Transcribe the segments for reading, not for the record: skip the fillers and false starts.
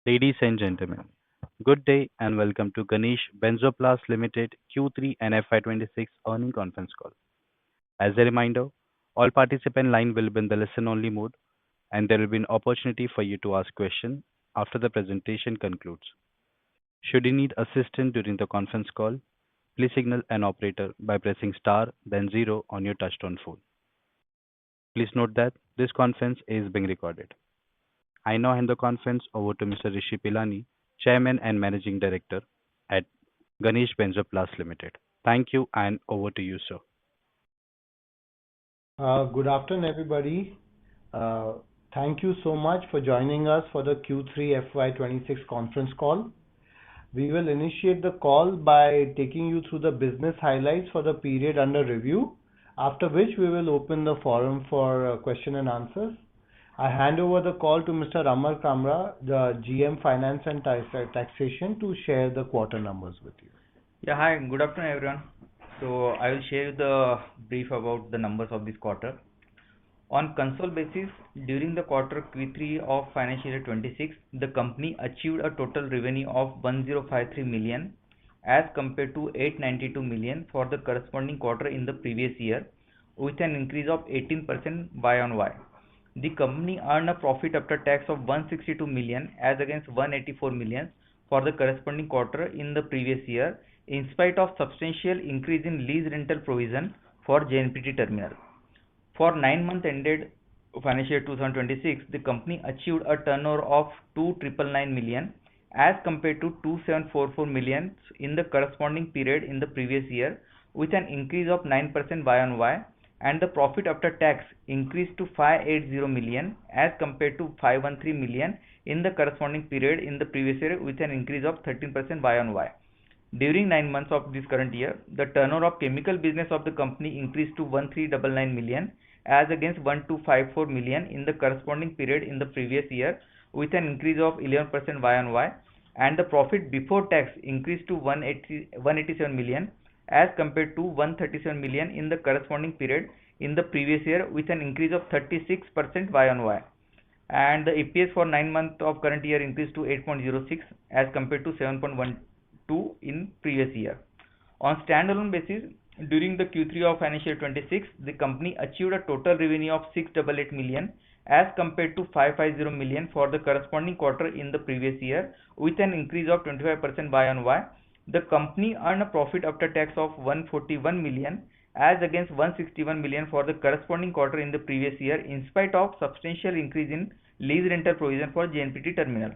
Ladies and gentlemen, good day and welcome to Ganesh Benzoplast Ltd Q3 and FY26 earnings conference call. As a reminder, all participant line will be in the listen-only mode, and there will be an opportunity for you to ask questions after the presentation concludes. Should you need assistance during the conference call, please signal an operator by pressing star then zero on your touchtone phone. Please note that this conference is being recorded. I now hand the conference over to Mr. Rishi Pilani, Chairman and Managing Director at Ganesh Benzoplast Ltd. Thank you, and over to you, sir. Good afternoon, everybody. Thank you so much for joining us for the Q3 FY26 conference call. We will initiate the call by taking you through the business highlights for the period under review, after which we will open the forum for question and answers. I hand over the call to Mr. Amar Kamra, the GM Finance and Taxation, to share the quarter numbers with you. Yeah, hi, good afternoon, everyone. So I will share the brief about the numbers of this quarter. On console basis, during the quarter Q3 of financial year 26, the company achieved a total revenue of 1053 million as compared to 892 million for the corresponding quarter in the previous year, with an increase of 18% Y-on-Y. The company earned a profit after tax of 162 million as against 184 million for the corresponding quarter in the previous year, in spite of substantial increase in lease rental provision for JNPT terminal. For 9 months ended financial year 2026, the company achieved a turnover of 2999 million as compared to 2744 million in the corresponding period in the previous year, with an increase of 9% Y-on-Y, and the profit after tax increased to 580 million as compared to 513 million in the corresponding period in the previous year, with an increase of 13% Y-on-Y. During 9 months of this current year, the turnover of chemical business of the company increased to 1399 million as against 1254 million in the corresponding period in the previous year, with an increase of 11% Y-on-Y, and the profit before tax increased to 187 million as compared to 137 million in the corresponding period in the previous year, with an increase of 36% Y-on-Y. And the EPS for 9 months of current year increased to 8.06 as compared to 7.12 in previous year. On standalone basis, during the Q3 of financial year 26, the company achieved a total revenue of 688 million as compared to 550 million for the corresponding quarter in the previous year, with an increase of 25% Y-on-Y. The company earned a profit after tax of 141 million as against 161 million for the corresponding quarter in the previous year, in spite of substantial increase in lease rental provision for JNPT terminal.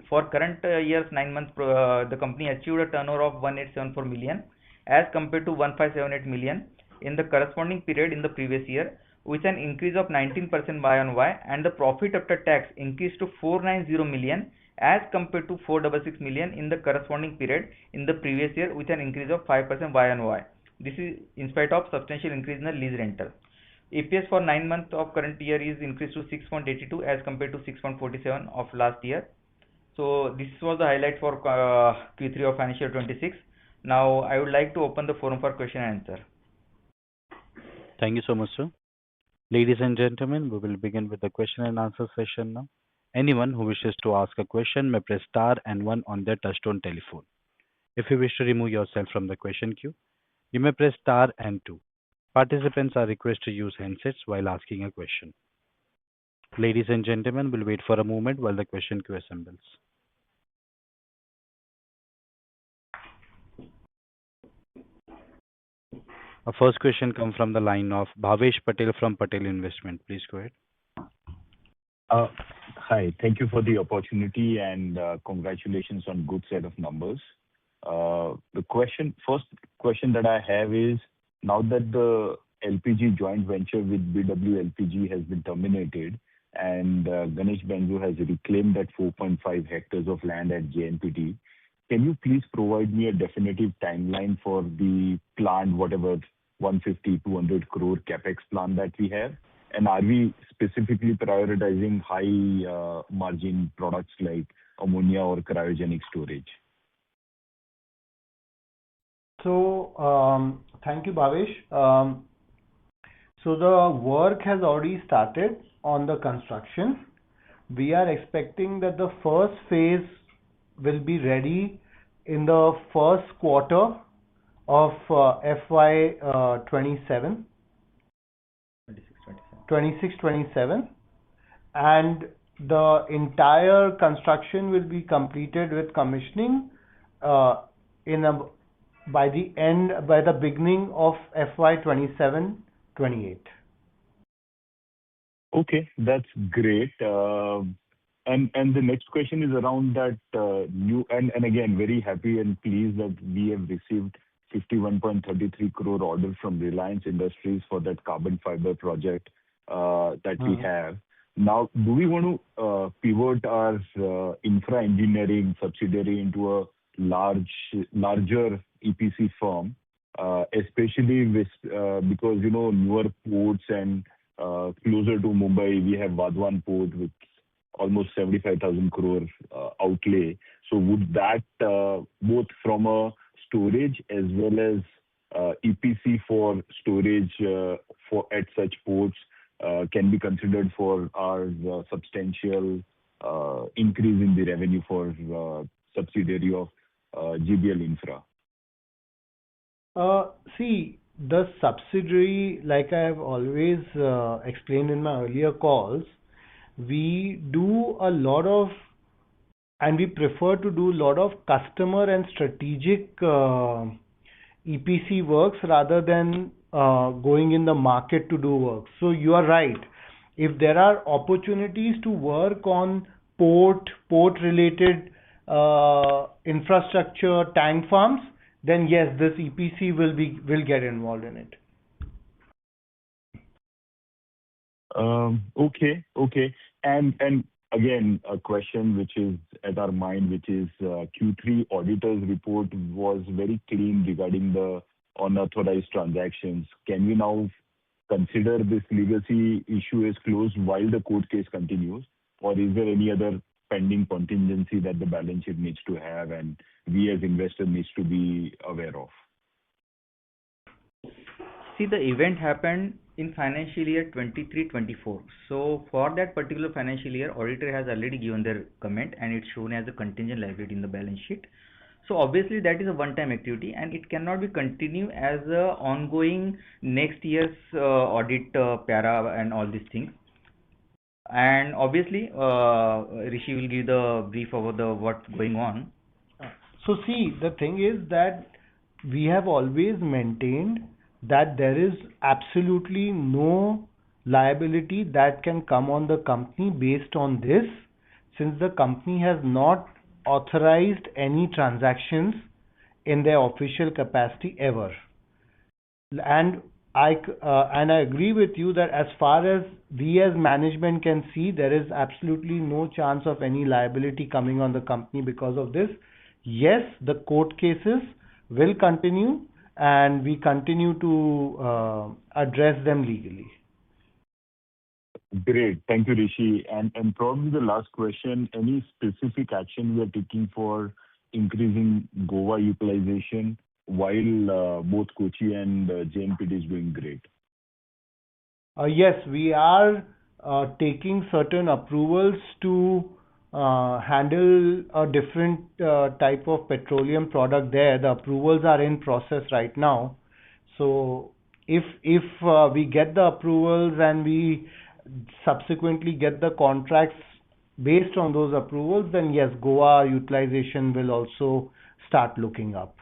For current year's 9 months, the company achieved a turnover of 1874 million as compared to 1578 million in the corresponding period in the previous year, with an increase of 19% Y-on-Y, and the profit after tax increased to 490 million as compared to 466 million in the corresponding period in the previous year, with an increase of 5% Y-on-Y. This is in spite of substantial increase in the lease rental. EPS for 9 months of current year is increased to 6.82 as compared to 6.47 of last year. So this was the highlight for Q3 of financial year 26. Now I would like to open the forum for question and answer. Thank you so much, sir. Ladies and gentlemen, we will begin with the question and answer session now. Anyone who wishes to ask a question may press star and one on their touchtone telephone. If you wish to remove yourself from the question queue, you may press star and two. Participants are requested to use handsets while asking a question. Ladies and gentlemen, we'll wait for a moment while the question queue assembles. Our first question comes from the line of Bhavesh Patel from Patel Investment. Please go ahead. Hi, thank you for the opportunity and congratulations on good set of numbers. First question that I have is, now that the LPG joint venture with BW LPG has been terminated and Ganesh Benzo has reclaimed that 4.5 hectares of land at JNPT, can you please provide me a definitive timeline for the planned, whatever, 150-200 crore capex plan that we have? And are we specifically prioritizing high margin products like ammonia or cryogenic storage? So, thank you, Bhavesh. So the work has already started on the construction. We are expecting that the first phase will be ready in the first quarter of FY 26-27, and the entire construction will be completed with commissioning in a by the beginning of FY 27-28. Okay, that's great. And the next question is around that new, and again, very happy and pleased that we have received 51.33 crore order from Reliance Industries for that carbon fiber project that we have. Now, do we want to pivot our infra engineering subsidiary into a larger EPC firm, especially with because newer ports and closer to Mumbai, we have Vadhavan Port with almost 75,000 crore outlay. So would that both from a storage as well as EPC for storage for at such ports can be considered for our substantial increase in the revenue for subsidiary of GBL Infra? See, the subsidiary, like I have always explained in my earlier calls, we do a lot of, and we prefer to do a lot of customer and strategic EPC works rather than going in the market to do work. So you are right. If there are opportunities to work on port-related infrastructure, tank farms, then yes, this EPC will get involved in it. Okay. And again, a question which is at our mind, which is Q3 auditor's report was very clean regarding the unauthorized transactions. Can we now consider this legacy issue is closed while the court case continues, or is there any other pending contingency that the balance sheet needs to have and we as investors needs to be aware of? See, the event happened in financial year 23-24. So for that particular financial year, auditor has already given their comment and it's shown as a contingent liability in the balance sheet. So obviously that is a one-time activity and it cannot be continued as a ongoing next year's audit para and all these things. And obviously Rishi will give the brief about what's going on. So see, the thing is that we have always maintained that there is absolutely no liability that can come on the company based on this, since the company has not authorized any transactions in their official capacity ever. And I agree with you that as far as we as management can see, there is absolutely no chance of any liability coming on the company because of this. Yes, the court cases will continue and we continue to address them legally. Great. Thank you, Rishi. And probably the last question, any specific action we are taking for increasing Goa utilization while both Kochi and JNPT is doing great? Yes, we are taking certain approvals to handle a different type of petroleum product there. The approvals are in process right now. So if we get the approvals and we subsequently get the contracts based on those approvals, then yes, Goa utilization will also start looking up.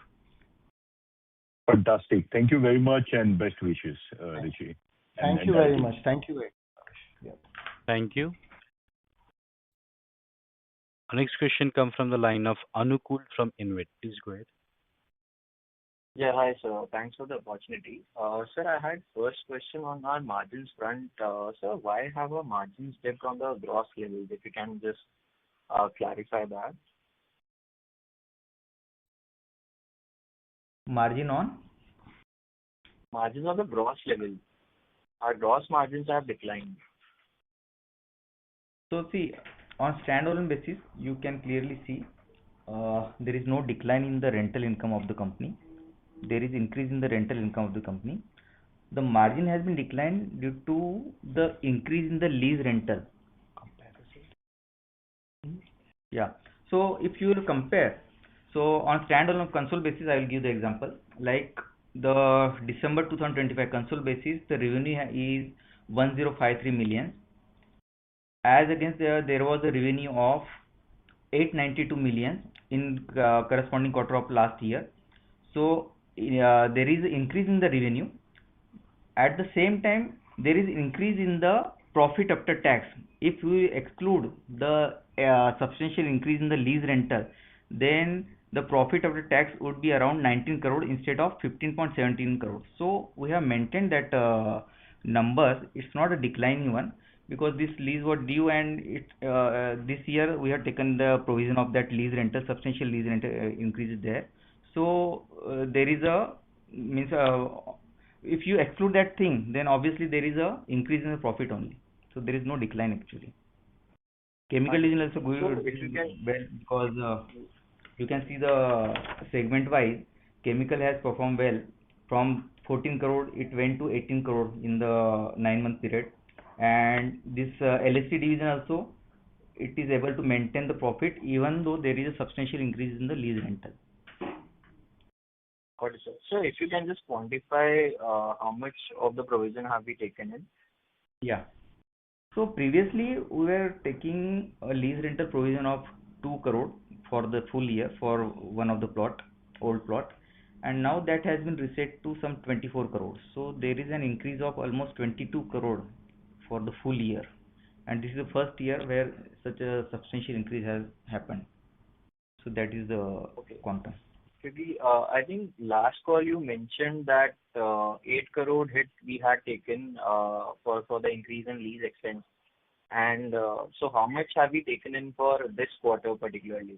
Fantastic. Thank you very much and best wishes, Rishi. Thank you very much. Thank you very much. Yeah. Thank you. Our next question comes from the line of Anukul from Invit. Please go ahead. Yeah, hi, sir. Thanks for the opportunity. Sir, I had first question on our margins front. Sir, why have our margins dipped on the gross level? If you can just clarify that. Margin on? Margins on the gross level. Our gross margins have declined. So see, on standalone basis, you can clearly see there is no decline in the rental income of the company. There is increase in the rental income of the company. The margin has been declined due to the increase in the lease rental. Yeah. So if you will compare, so on standalone console basis, I will give the example. Like the December 2025 console basis, the revenue is 1053 million. As against there was a revenue of 892 million in corresponding quarter of last year. So there is an increase in the revenue. At the same time, there is increase in the profit after tax. If we exclude the substantial increase in the lease rental, then the profit after tax would be around 19 crore instead of 15.17 crore. So we have maintained that numbers. It's not a declining one because this lease was due, and this year we have taken the provision of that lease rental, substantial lease rental increase there. So there is a means if you exclude that thing, then obviously there is a increase in the profit only. So there is no decline actually. Chemical division also So good if you can, well because you can see the segment wise, chemical has performed well. From 14 crore it went to 18 crore in the 9 month period, and this LSC division also, it is able to maintain the profit even though there is a substantial increase in the lease rental. got it, sir. So if you can just quantify how much of the provision have we taken in? Yeah. So previously we were taking a lease rental provision of 2 crore for the full year for one of the old plot, and now that has been reset to some 24 crores. So there is an increase of almost 22 crore for the full year, and this is the first year where such a substantial increase has happened. So that is the Okay. quantum. Maybe, I think last call you mentioned that 8 crore hit we had taken for the increase in lease expense. And so how much have we taken in for this quarter particularly?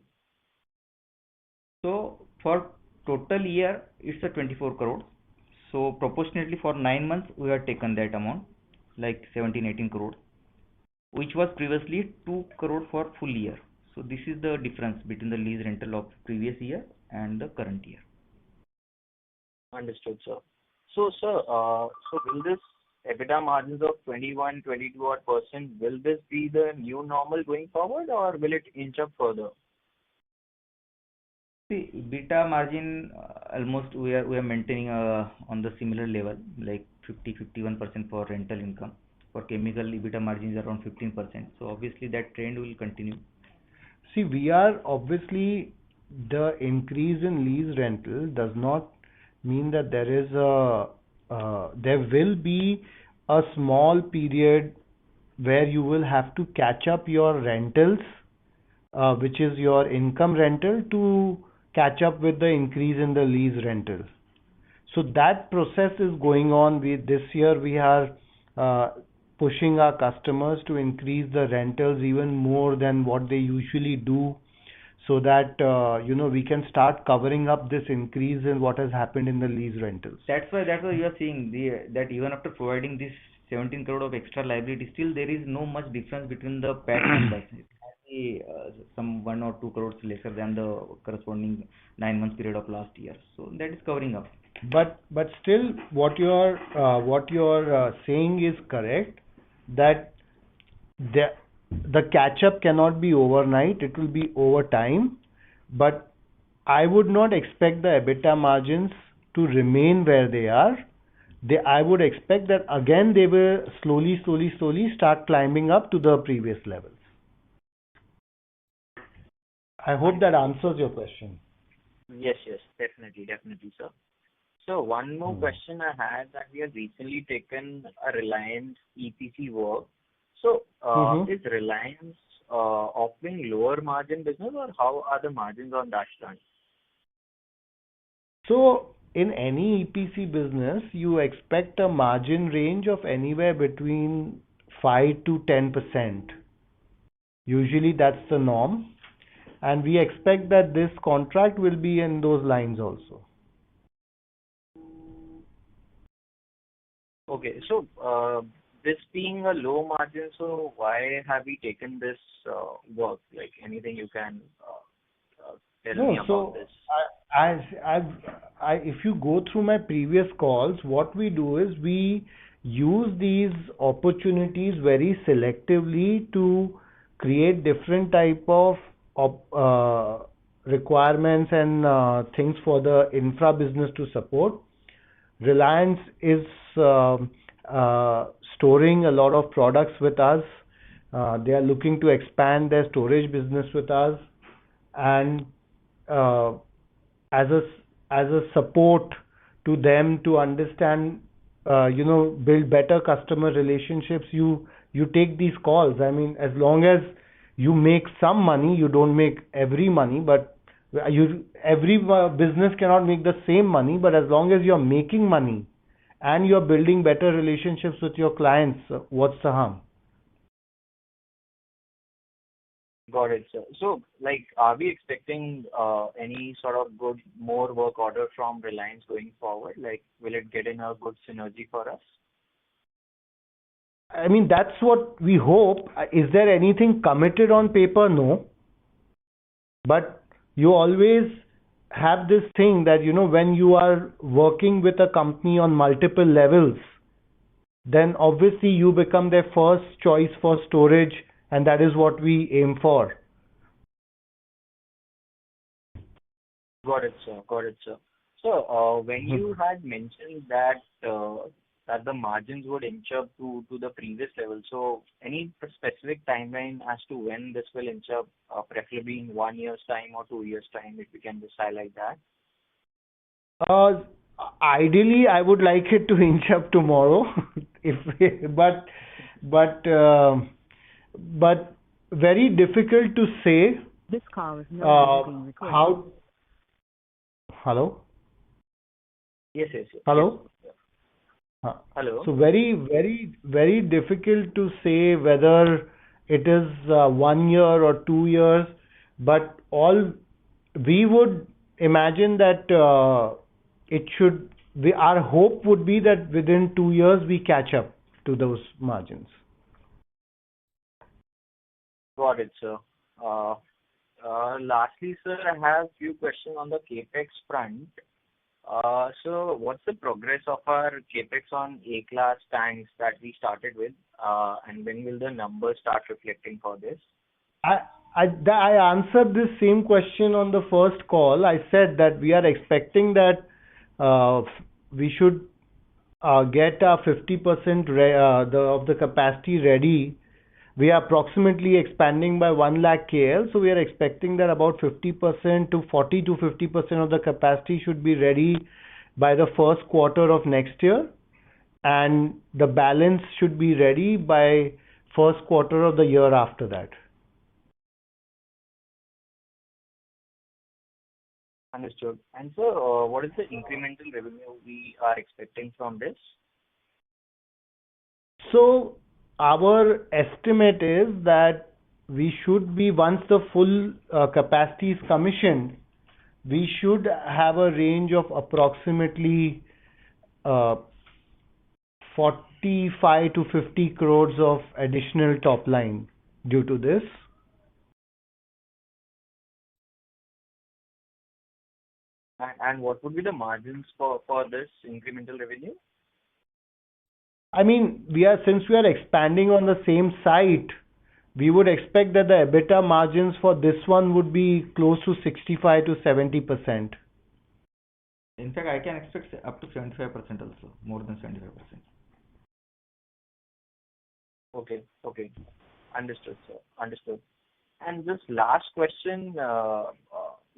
So for total year, it's a 24 crore. So proportionately for 9 months, we have taken that amount, like 17-18 crore, which was previously 2 crore for full year. So this is the difference between the lease rental of previous year and the current year. Understood, sir. So, sir, so will this EBITDA margins of 21, 22 odd percent, will this be the new normal going forward, or will it inch up further? See, EBITDA margin almost we are maintaining on the similar level, like 50-51% for rental income. For chemical, EBITDA margin is around 15%. So obviously that trend will continue. See, we are obviously, the increase in lease rental does not mean that there will be a small period where you will have to catch up your rentals, which is your income rental, to catch up with the increase in the lease rental. So that process is going on. This year we are pushing our customers to increase the rentals even more than what they usually do, so that we can start covering up this increase in what has happened in the lease rentals. That's why you are seeing that even after providing this 17 crore of extra liability, still there is no much difference between the PAT numbers. It's only some 1 or 2 crores lesser than the corresponding 9 months period of last year. So that is covering up. But still, what you're saying is correct, that the catch up cannot be overnight, it will be over time. But I would not expect the EBITDA margins to remain where they are. I would expect that again they will slowly start climbing up to the previous levels. I hope that answers your question. Yes, definitely, sir. So one more question I had, that we have recently taken a Reliance EPC work. So is Reliance offering lower margin business, or how are the margins on that front? So in any EPC business, you expect a margin range of anywhere between 5 to 10%. Usually that's the norm, and we expect that this contract will be in those lines also. Okay, so this being a low margin, so why have we taken this work? Like, anything you can tell me about this? If you go through my previous calls, what we do is we use these opportunities very selectively to create different type of requirements and things for the infra business to support. Reliance is storing a lot of products with us. They are looking to expand their storage business with us, and as a support to them to understand, build better customer relationships. You take these calls. I mean, as long as you make some money, you don't make every money, but every business cannot make the same money. But as long as you're making money and you're building better relationships with your clients, what's the harm? Got it, sir. So, like, are we expecting any sort of good more work order from Reliance going forward? Like, will it get in a good synergy for us? I mean, that's what we hope. Is there anything committed on paper? No. But you always have this thing that, when you are working with a company on multiple levels, then obviously you become their first choice for storage, and that is what we aim for. Got it, sir. Got it, sir. So, when you had mentioned that that the margins would inch up to the previous level, so any specific timeline as to when this will inch up, preferably in 1 year's time or 2 years' time, if you can just highlight that? Ideally, I would like it to inch up tomorrow, but very difficult to say. This call is no longer being recorded. How? Hello? Yes. Hello? Yes. Hello. So very, very, very difficult to say whether it is 1 year or 2 years, but we would imagine that our hope would be that within 2 years we catch up to those margins. Got it, sir. Lastly, sir, I have few questions on the CapEx front. So what's the progress of our CapEx on A-class tanks that we started with, and when will the numbers start reflecting for this? I answered this same question on the first call. I said that we are expecting that we should get our 50% of the capacity ready. We are approximately expanding by 1 lakh KL, so we are expecting that about 50% to 40 to 50% of the capacity should be ready by the first quarter of next year, and the balance should be ready by first quarter of the year after that. Understood. And so, what is the incremental revenue we are expecting from this? So, our estimate is that we should be, once the full capacity is commissioned, we should have a range of approximately 45 to 50 crores of additional top line due to this. And what would be the margins for this incremental revenue? I mean, since we are expanding on the same site, we would expect that the EBITDA margins for this one would be close to 65 to 70%. In fact, I can expect up to 75% also, more than 75%. Okay. Understood, sir. Understood. And just last question,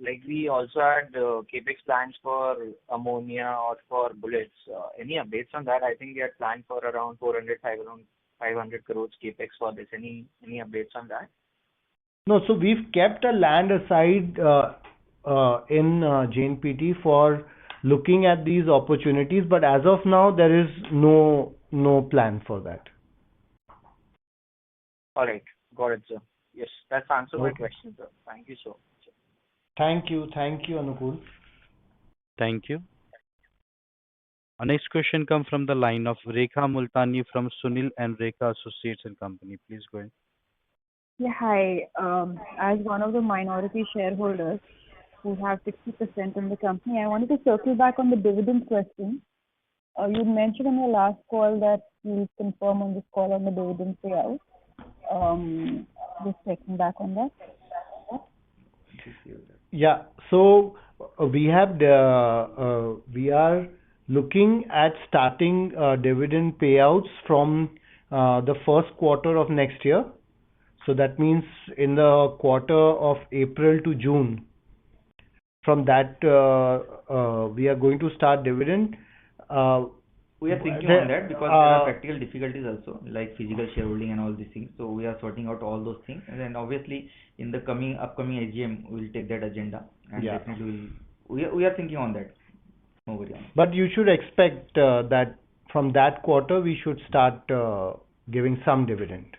like we also had capex plans for ammonia or for bullets. Any updates on that? I think we had planned for around 500 crores capex for this. Any updates on that? No, so we've kept a land aside in JNPT for looking at these opportunities, but as of now, there is no plan for that. All right. Got it, sir. Yes, that's answered my question, sir. Thank you so much. Thank you, Anukul. Thank you. Our next question comes from the line of Rekha Multani from Sunil and Rekha Associates and Company. Please go ahead. Yeah, hi. As one of the minority shareholders who have 60% in the company, I wanted to circle back on the dividend question. You mentioned on your last call that you'll confirm on this call on the dividend payout. Just checking back on that. Yeah. So we are looking at starting dividend payouts from the first quarter of next year. So that means in the quarter of April to June. From that, we are going to start dividend. Uh, We are thinking the on that because there are practical difficulties also, like physical shareholding and all these things. So we are sorting out all those things, and then obviously in the upcoming AGM, we'll take that agenda, and Yeah. definitely we are thinking on that. No worry on it. But you should expect that from that quarter we should start giving some dividend.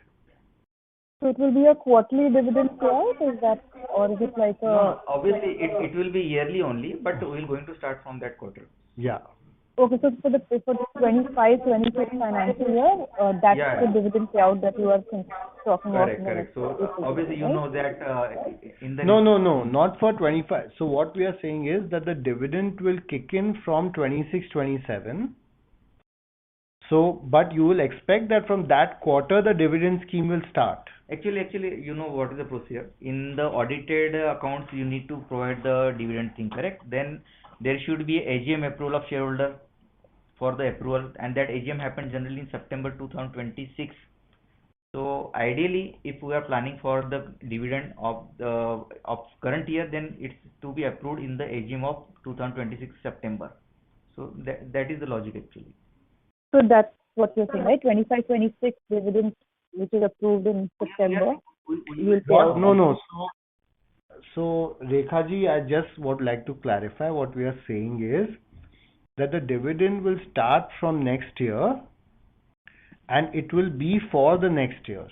So it will be a quarterly dividend payout, is that, or is it like No, a? obviously it will be yearly only, but we're going to start from that quarter. Yeah. Okay, so for the 25-26 financial year, that's Yeah, the yeah. dividend payout that you are talking of in Correct, the correct. next So April, obviously you right? know that in the No, not for 25. So what we are saying is that the dividend will kick in from 26, 27. So, but you will expect that from that quarter the dividend scheme will start. actually, you know what is the procedure. In the audited accounts, you need to provide the dividend thing, correct? Then there should be AGM approval of shareholder for the approval, and that AGM happens generally in September 2026. So ideally, if we are planning for the dividend of the of current year, then it's to be approved in the AGM of 2026 September. So that is the logic actually. So that's what you're saying, right? 25-26 dividend, which is approved in September, you will pay out. No. So Rekha ji, I just would like to clarify what we are saying is that the dividend will start from next year and it will be for the next year.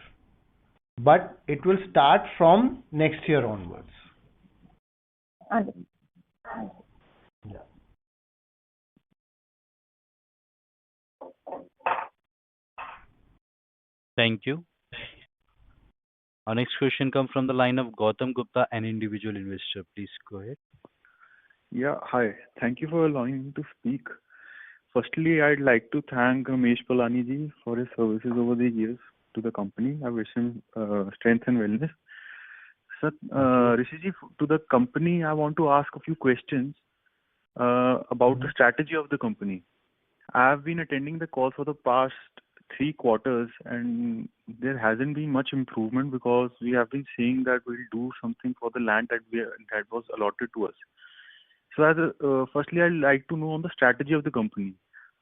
But it will start from next year onwards. Understood. Yeah. Thank you. Our next question comes from the line of Gautam Gupta, an individual investor. Please go ahead. Yeah, hi. Thank you for allowing me to speak. Firstly, I'd like to thank Ramesh Palani ji for his services over the years to the company. I wish him strength and wellness. Sir, Rishi ji, to the company, I want to ask a few questions about the strategy of the company. I have been attending the call for the past 3 quarters, and there hasn't been much improvement because we have been saying that we'll do something for the land that was allotted to us. So, firstly, I'd like to know on the strategy of the company.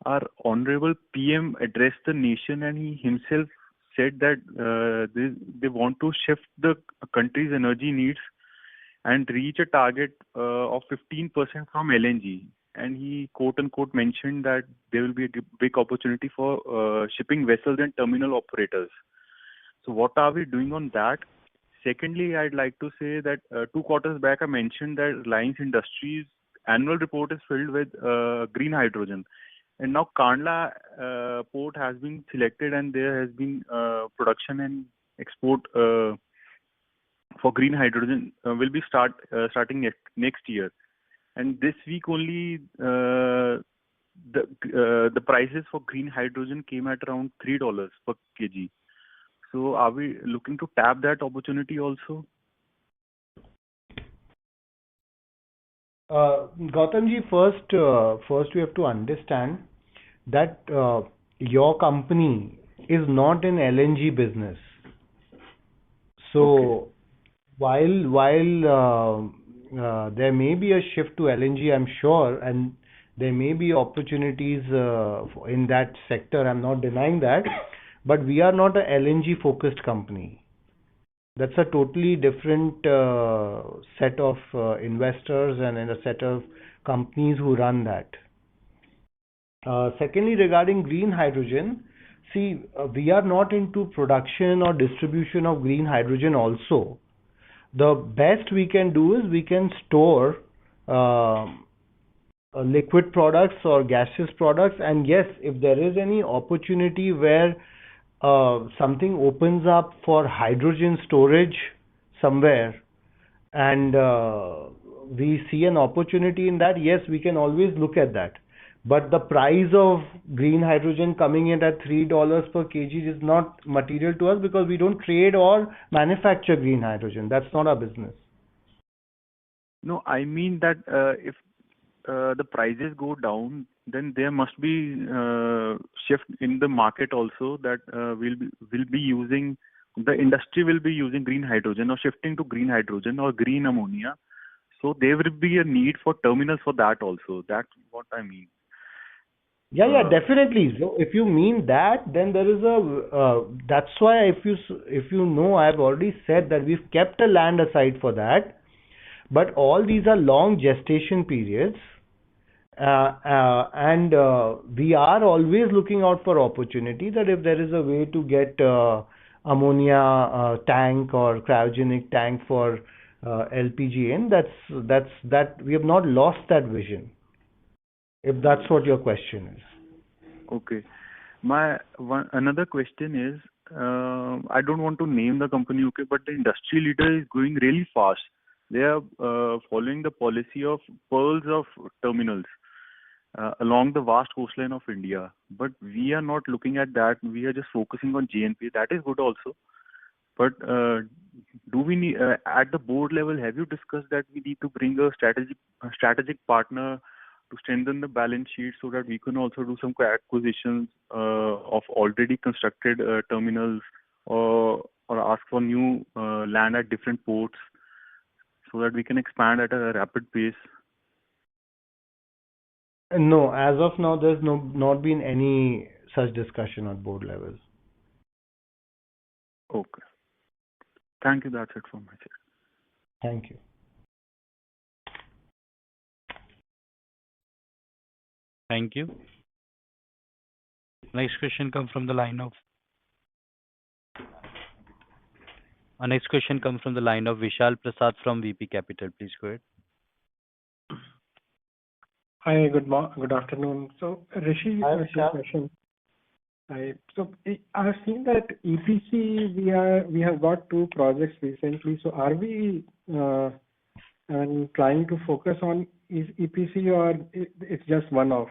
Our honorable PM addressed the nation, and he himself said that they want to shift the country's energy needs and reach a target of 15% from LNG. And he quote unquote mentioned that there will be a big opportunity for shipping vessels and terminal operators. So what are we doing on that? Secondly, I'd like to say that 2 quarters back I mentioned that Reliance Industries annual report is filled with green hydrogen. And now Kandla port has been selected, and there has been production and export for green hydrogen will be starting next year. And this week only the prices for green hydrogen came at around $3 per kg. So are we looking to tap that opportunity also? Gautam ji, first we have to understand that your company is not in LNG business. So while there may be a shift to LNG, I'm sure, and there may be opportunities in that sector. I'm not denying that, but we are not a LNG focused company. That's a totally different set of investors and a set of companies who run that. Secondly, regarding green hydrogen, see, we are not into production or distribution of green hydrogen also. The best we can do is we can store liquid products or gaseous products, and yes, if there is any opportunity where something opens up for hydrogen storage somewhere and we see an opportunity in that, yes, we can always look at that. But the price of green hydrogen coming in at $3 per kg is not material to us because we don't trade or manufacture green hydrogen. That's not our business. No, I mean that if the prices go down, then there must be shift in the market also that will be using the industry will be using green hydrogen or shifting to green hydrogen or green ammonia. So there will be a need for terminals for that also. That's what I mean. Yeah, Uh, definitely. So if you mean that, then there is that's why if you know, I've already said that we've kept a land aside for that, but all these are long gestation periods. And we are always looking out for opportunity that if there is a way to get ammonia tank or cryogenic tank for LPG in, that we have not lost that vision, if that's what your question is. okay. My another question is, I don't want to name the company, okay, but the industry leader is going really fast. They are following the policy of pearls of terminals along the vast coastline of India. But we are not looking at that. We are just focusing on JNP. That is good also. But do we need at the board level? Have you discussed that we need to bring a strategic partner to strengthen the balance sheet so that we can also do some acquisitions of already constructed terminals or ask for new land at different ports so that we can expand at a rapid pace? No, as of now, there's not been any such discussion at board level. Okay. Thank you. That's it from my side. Thank you. Thank you. Next question comes from the line of Vishal Prasad from VP Capital. Please go ahead. Hi, good afternoon. So, Rishi, Hi, two Vishal. questions. Hi. So, I've seen that EPC, we have got two projects recently. So, are we trying to focus on EPC or it's just one-off?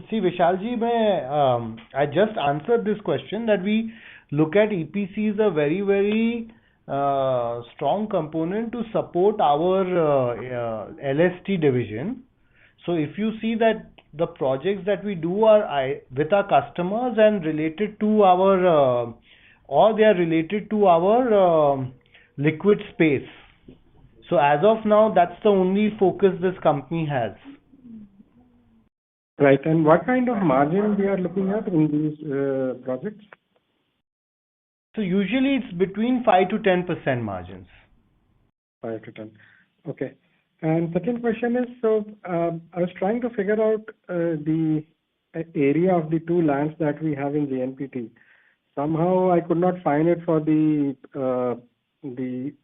See, Vishalji, I just answered this question that we look at EPC as a very, very strong component to support our LST division. So if you see that the projects that we do are with our customers and related to our, or they are related to our liquid space. So as of now, that's the only focus this company has. Right. And what kind of margin we are looking at in these projects? So usually it's between 5 to 10% margins. 5 to 10. Okay. And second question is, so I was trying to figure out the area of the two lands that we have in JNPT. Somehow I could not find it for the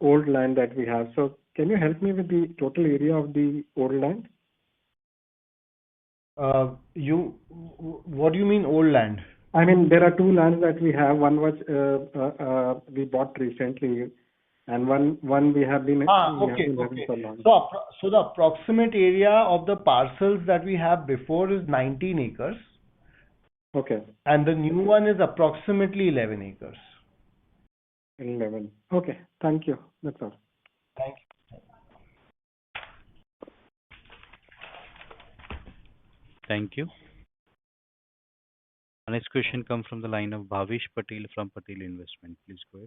old land that we have. So can you help me with the total area of the old land? What do you mean old land? I mean, there are two lands that we have. One was we bought recently, and one we have been having for long. So the approximate area of the parcels that we have before is 19 acres. Okay. And the new one is approximately 11 acres. 11. Okay. Thank you. That's all. Thank you. Thank you. Our next question comes from the line of Bhavish Patel from Patel Investment. Please go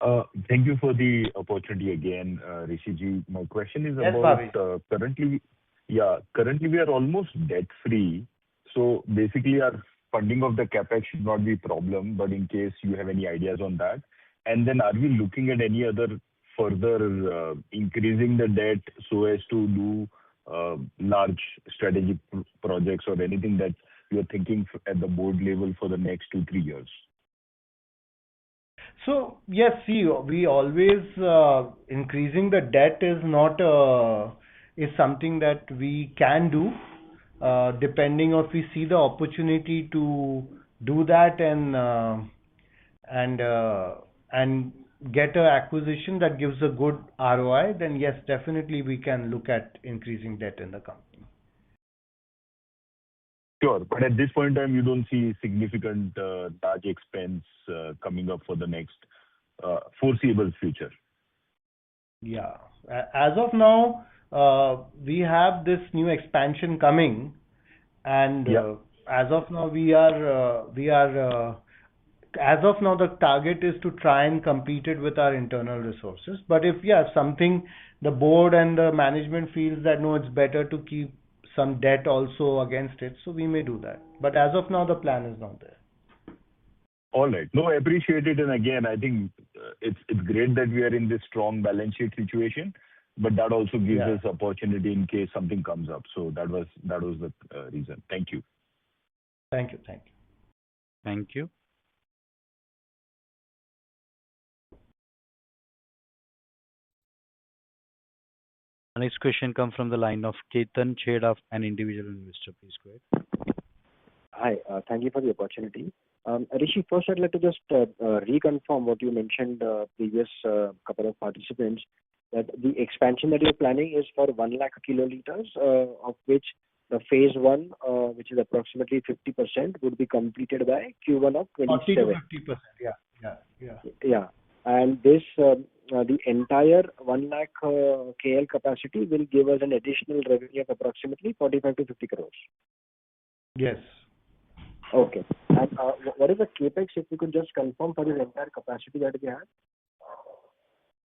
ahead. Thank you for the opportunity again, Rishiji. My question is Yes, about Bhavish. currently we are almost debt-free. So basically, our funding of the CapEx should not be a problem, but in case you have any ideas on that. And then are we looking at any other further increasing the debt so as to do large strategic projects or anything that you're thinking at the board level for the next 2-3 years? So yes, see, we always increasing the debt is not is something that we can do, depending if we see the opportunity to do that and get a acquisition that gives a good ROI. Then yes, definitely we can look at increasing debt in the company. Sure. But at this point in time, you don't see significant large expense coming up for the next foreseeable future? Yeah. As of now, we have this new expansion coming, and Yeah. as of now, as of now, the target is to try and compete it with our internal resources. But if, yeah, something the board and the management feels that no, it's better to keep some debt also against it, so we may do that. But as of now, the plan is not there. All right. No, I appreciate it. And again, I think it's great that we are in this strong balance sheet situation, but that also gives Yeah. us opportunity in case something comes up. So that was the reason. Thank you. Thank you. Thank you. Thank you. Our next question comes from the line of Ketan Chheda, an individual investor. Please go ahead. Hi, thank you for the opportunity. Rishi, first I'd like to just reconfirm what you mentioned previous couple of participants, that the expansion that you're planning is for 1 lakh kiloliters, of which the phase one, which is approximately 50%, would be completed by Q1 of 40 to 27. 50%. Yeah. Yeah. And this, the entire 1 lakh KL capacity will give us an additional revenue of approximately 45 to 50 crores. Yes. Okay. And what is the capex, if you could just confirm, for this entire capacity that we have?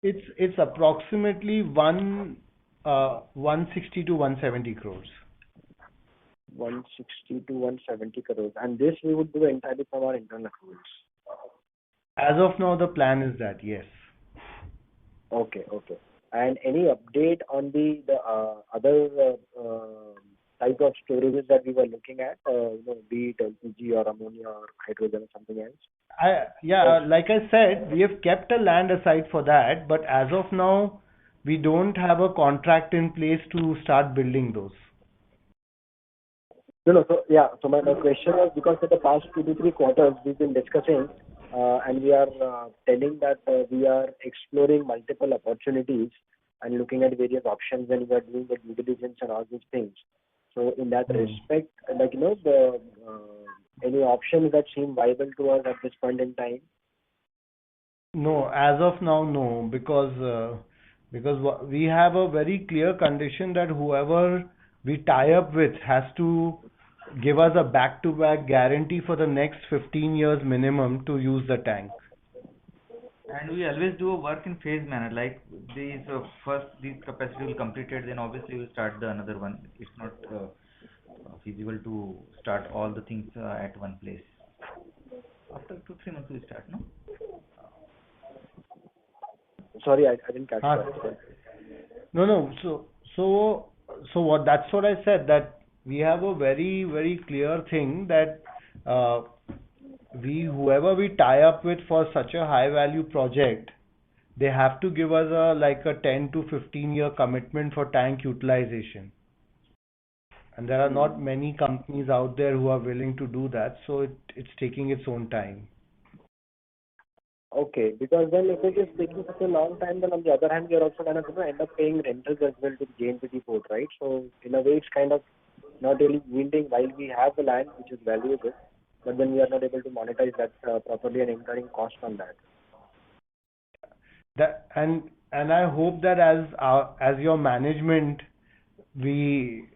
It's approximately 160 to 170 crores. 160 to 170 crores. And this we would do entirely from our internal accruals. As of now, the plan is that, yes. Okay. And any update on the other type of storages that we were looking at, be it LPG or ammonia or hydrogen or something else? Like I said, we have kept a land aside for that, but as of now, we don't have a contract in place to start building those. No. So my question was, because for the past 2 to 3 quarters we've been discussing, and we are telling that we are exploring multiple opportunities and looking at various options, and we are doing the due diligence and all these things. So in that respect, any options that seem viable to us at this point in time? No, as of now, no, because we have a very clear condition that whoever we tie up with has to give us a back-to-back guarantee for the next 15 years minimum to use the tank. And we always do a work in phase manner, like these capacity will completed, then obviously we'll start the another one. It's not feasible to start all the things at one place. After 2-3 months we start, no? Sorry, I didn't catch that. No. So that's what I said, that we have a very, very clear thing that whoever we tie up with for such a high value project, they have to give us a 10 to 15 year commitment for tank utilization. And there are not many companies out there who are willing to do that, so it's taking its own time. Okay, because then if it is taking such a long time, then on the other hand, we are also going to end up paying rentals as well to the JNPT port, right? So in a way, it's kind of not really yielding while we have the land, which is valuable, but then we are not able to monetize that properly and incurring cost on that. And I hope that as your management, we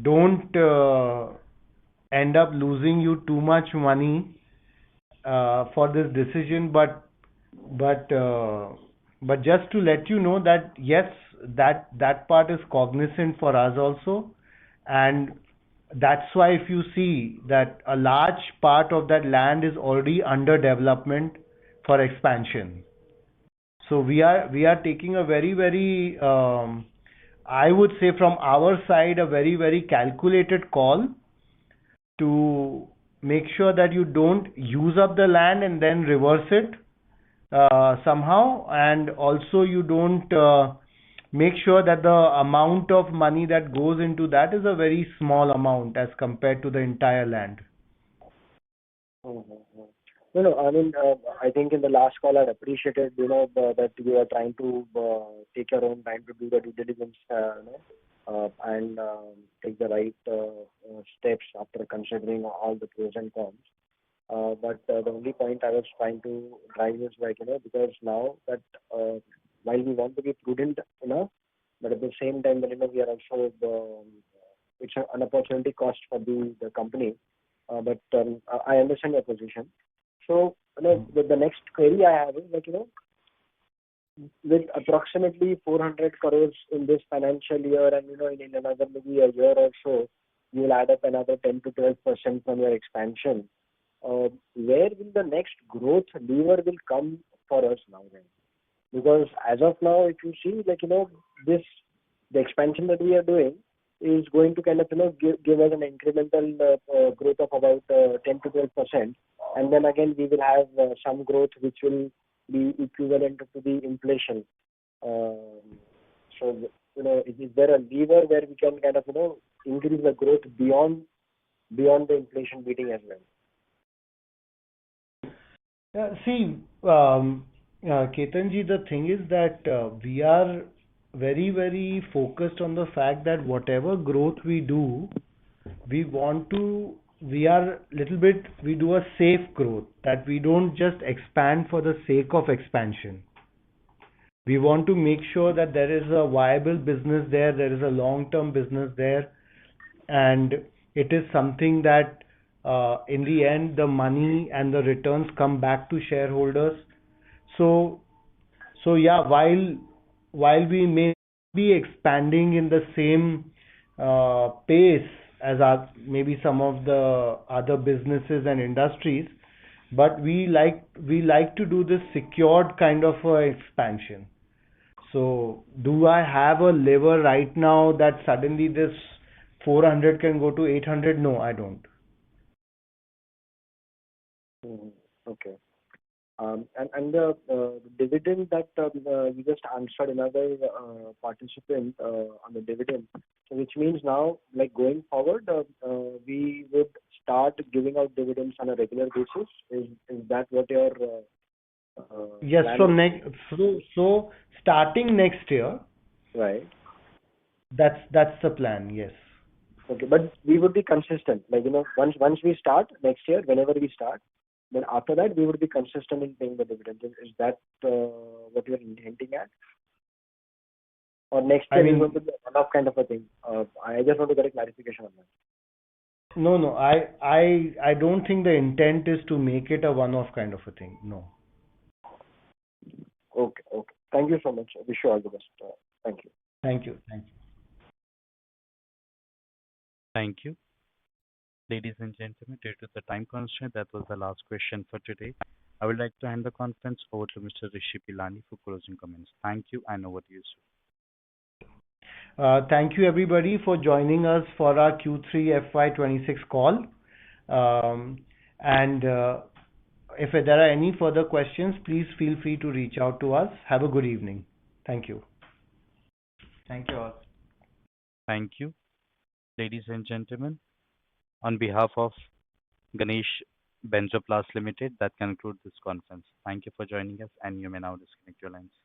don't end up losing you too much money for this decision, but just to let you know that yes, that part is cognizant for us also, and that's why if you see that a large part of that land is already under development for expansion. So we are taking a very, very I would say from our side, a very, very calculated call to make sure that you don't use up the land and then reverse it somehow, and also you don't make sure that the amount of money that goes into that is a very small amount as compared to the entire land. No, I mean, I think in the last call I appreciated, that you are trying to take your own time to do the due diligence, and take the right steps after considering all the pros and cons. But the only point I was trying to drive is like, because now that while we want to be prudent enough, but at the same time, we are also it's an opportunity cost for the company. But I understand your position. So, the next query I have is like, with approximately 400 crores in this financial year, and in another maybe a year or so, you will add up another 10 to 12% from your expansion. Where will the next growth lever will come for us now then? Because as of now, if you see, like, this, the expansion that we are doing is going to kind of, give us an incremental growth of about 10 to 12%. And then again, we will have some growth which will be equivalent to the inflation. So, is there a lever where we can kind of, increase the growth beyond the inflation beating as well? See, Ketanji, the thing is that we are very, very focused on the fact that whatever growth we do, we do a safe growth, that we don't just expand for the sake of expansion. We want to make sure that there is a viable business there is a long-term business there, and it is something that in the end, the money and the returns come back to shareholders. So yeah, while we may be expanding in the same pace as maybe some of the other businesses and industries, but we like to do this secured kind of expansion. So do I have a lever right now that suddenly this 400 can go to 800? No, I don't. Okay. And the dividend that you just answered another participant on the dividend, so which means now, like going forward, we would start giving out dividends on a regular basis. Is that what your Yes, plan from is? so starting next year, Right. that's the plan. Yes. Okay, but we would be consistent. Like, once we start next year, whenever we start, then after that we would be consistent in paying the dividend. Is that what you're hinting at? Or next I year is mean, going to be a one-off kind of a thing? I just want to get a clarification on that. no. I don't think the intent is to make it a one-off kind of a thing. No. Okay, okay. Thank you so much. I wish you all the best. Thank you. Thank you. Thank you. Thank you. Ladies and gentlemen, due to the time constraint, that was the last question for today. I would like to hand the conference over to Mr. Rishi Pilani for closing comments. Thank you, and over to you, sir. Thank you everybody for joining us for our Q3 FY26 call. And if there are any further questions, please feel free to reach out to us. Have a good evening. Thank you. Thank you all. Thank you. Ladies and gentlemen, on behalf of Ganesh Benzoplast Ltd, that concludes this conference. Thank you for joining us, and you may now disconnect your lines.